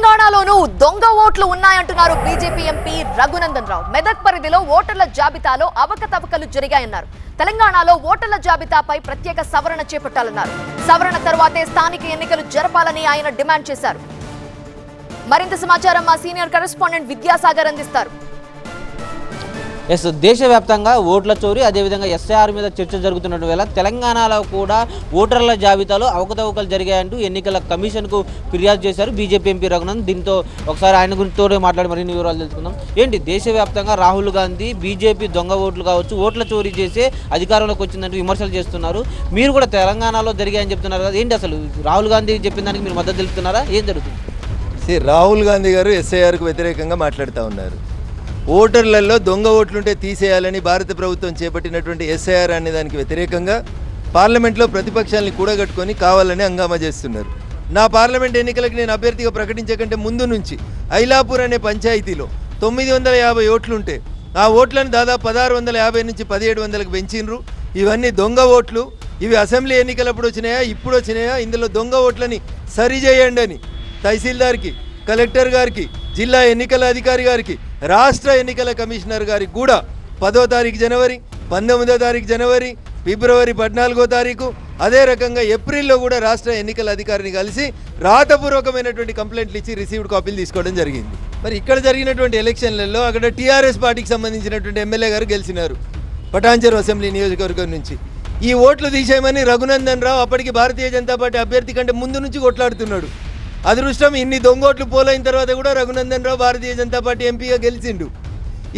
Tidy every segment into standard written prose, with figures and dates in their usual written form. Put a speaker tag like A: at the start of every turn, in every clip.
A: తెలంగాణలోనూ దొంగ ఓట్లు ఉన్నాయంటున్నారు బీజేపీ ఎంపీ రఘునందన్ రావు. మెదక్ పరిధిలో ఓటర్ల జాబితాలో అవకతవకలు జరిగాయన్నారు. తెలంగాణలో ఓటర్ల జాబితాపై ప్రత్యేక సవరణ చేపట్టాలన్నారు. సవరణ తర్వాతే స్థానిక ఎన్నికలు జరపాలని ఆయన డిమాండ్ చేశారు. మరింత సమాచారం మా సీనియర్ కరెస్పాండెంట్ విద్యాసాగర్ అందిస్తారు.
B: దేశవ్యాప్తంగా ఓట్ల చోరీ అదేవిధంగా ఎస్ఐఆర్ మీద చర్చ జరుగుతున్న వేళ తెలంగాణలో కూడా ఓటర్ల జాబితాలో అవకతవకలు జరిగాయంటూ ఎన్నికల కమిషన్కు ఫిర్యాదు చేశారు బీజేపీ ఎంపీ రఘునందన్. దీంతో ఒకసారి ఆయన గురితో మాట్లాడి మరిన్ని వివరాలు తెలుసుకుందాం. ఏంటి దేశవ్యాప్తంగా రాహుల్ గాంధీ బీజేపీ దొంగ ఓట్లు కావచ్చు ఓట్ల చోరీ చేసే అధికారంలోకి వచ్చిందంటూ విమర్శలు చేస్తున్నారు. మీరు కూడా తెలంగాణలో జరిగాయని చెప్తున్నారు కదా, ఏంటి అసలు రాహుల్ గాంధీ చెప్పిన దానికి మీరు మద్దతు తెలుపుతున్నారా? ఏం జరుగుతుంది?
C: రాహుల్ గాంధీ గారు ఎస్ఐఆర్కు వ్యతిరేకంగా మాట్లాడుతూ ఉన్నారు. ఓటర్లలో దొంగ ఓట్లుంటే తీసేయాలని భారత ప్రభుత్వం చేపట్టినటువంటి ఎస్ఐఆర్ అనే దానికి వ్యతిరేకంగా పార్లమెంట్లో ప్రతిపక్షాలని కూడగట్టుకొని కావాలని హంగామా చేస్తున్నారు. నా పార్లమెంట్ ఎన్నికలకు నేను అభ్యర్థిగా ప్రకటించే కంటే ముందు నుంచి ఐలాపూర్ అనే పంచాయతీలో 950 ఓట్లుంటే ఆ ఓట్లను దాదాపు 1650 నుంచి 1700కు పెంచినరు. ఇవన్నీ దొంగ ఓట్లు. ఇవి అసెంబ్లీ ఎన్నికలప్పుడు వచ్చినాయా ఇప్పుడు వచ్చినాయా? ఇందులో దొంగ ఓట్లని సరిచేయండి అని తహసీల్దార్కి, కలెక్టర్ గారికి, జిల్లా ఎన్నికల అధికారి గారికి, రాష్ట్ర ఎన్నికల కమిషనర్ గారికి కూడా 10వ తారీఖు జనవరి, 19వ తారీఖు జనవరి, ఫిబ్రవరి 14వ తారీఖు, అదే రకంగా ఏప్రిల్లో కూడా రాష్ట్ర ఎన్నికల అధికారిని కలిసి రాతపూర్వకమైనటువంటి కంప్లైంట్లు ఇచ్చి రిసీవ్డ్ కాపీలు తీసుకోవడం జరిగింది. మరి ఇక్కడ జరిగినటువంటి ఎలక్షన్లలో అక్కడ టీఆర్ఎస్ పార్టీకి సంబంధించినటువంటి ఎమ్మెల్యే గారు గెలిచినారు పటాన్చెరు అసెంబ్లీ నియోజకవర్గం నుంచి. ఈ ఓట్లు తీసేయమని రఘునందన్ రావు అప్పటికి భారతీయ జనతా పార్టీ అభ్యర్థి కంటే ముందు నుంచి కొట్లాడుతున్నాడు. అదృష్టం ఇన్ని దొంగోట్లు పోలైన తర్వాత కూడా రఘునందన్ రావు భారతీయ జనతా పార్టీ ఎంపీగా గెలిచిండు.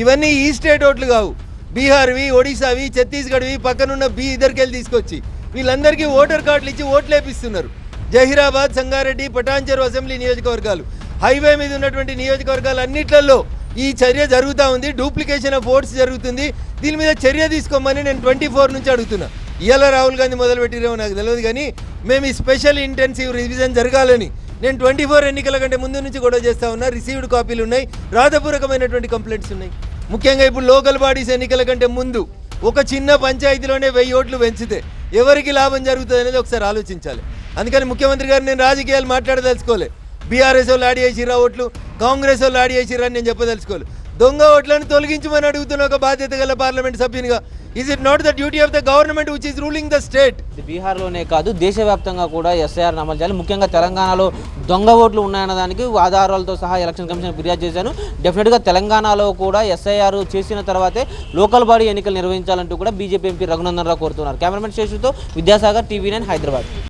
C: ఇవన్నీ ఈ స్టేట్ ఓట్లు కావు, బీహార్వి, ఒడిశావి, ఛత్తీస్గఢ్వి, పక్కనున్న ఇద్దరికెళ్ళి తీసుకొచ్చి వీళ్ళందరికీ ఓటర్ కార్డులు ఇచ్చి ఓట్లు వేపిస్తున్నారు. జహీరాబాద్, సంగారెడ్డి, పటాన్చెరు అసెంబ్లీ నియోజకవర్గాలు, హైవే మీద ఉన్నటువంటి నియోజకవర్గాలు అన్నిట్లలో ఈ చర్య జరుగుతూ ఉంది. డూప్లికేషన్ ఆఫ్ ఓట్స్ జరుగుతుంది. దీని మీద చర్య తీసుకోమని నేను 24 నుంచి అడుగుతున్నా. ఇవాళ రాహుల్ గాంధీ మొదలుపెట్టిరేమో నాకు తెలియదు, కానీ మేము ఈ స్పెషల్ ఇంటెన్సివ్ రివిజన్ జరగాలని నేను 24 ఎన్నికల కంటే ముందు నుంచి గొడవ చేస్తూ ఉన్నా. రిసీవ్డ్ కాపీలు ఉన్నాయి, రాతపూర్వకమైనటువంటి కంప్లైంట్స్ ఉన్నాయి. ముఖ్యంగా ఇప్పుడు లోకల్ బాడీస్ ఎన్నికల కంటే ముందు ఒక చిన్న పంచాయతీలోనే 1000 ఓట్లు పెంచితే ఎవరికి లాభం జరుగుతుంది అనేది ఒకసారి ఆలోచించాలి. అందుకని ముఖ్యమంత్రి గారు నేను రాజకీయాలు మాట్లాడదలుచుకోలే. బీఆర్ఎస్ వాళ్ళు యాడ్ చేసిరా ఓట్లు, కాంగ్రెస్ వాళ్ళు యాడ్ చేసిరా అని నేను చెప్పదలుచుకోలేదు. దొంగ ఓట్లను తొలగించమని అడుగుతున్న ఒక బాధ్యత గల పార్లమెంట్ సభ్యునిగా, is it not the duty of the government which is ruling the state?
B: బీహార్లోనే కాదు దేశవ్యాప్తంగా కూడా ఎస్ఐఆర్ అమలు చేయాలి. ముఖ్యంగా తెలంగాణలో దొంగ ఓట్లు ఉన్నాయన్న దానికి ఆధారాలతో సహా ఎలక్షన్ కమిషన్ ఫిర్యాదు చేశాను. డెఫినెట్గా తెలంగాణలో కూడా ఎస్ఐఆర్ చేసిన తర్వాతే లోకల్ బాడీ ఎన్నికలు నిర్వహించాలంటూ కూడా బీజేపీ ఎంపీ రఘునందన్ రావు కోరుతున్నారు. కెమెరామెన్ శేషుతో విద్యాసాగర్, TV9 హైదరాబాద్.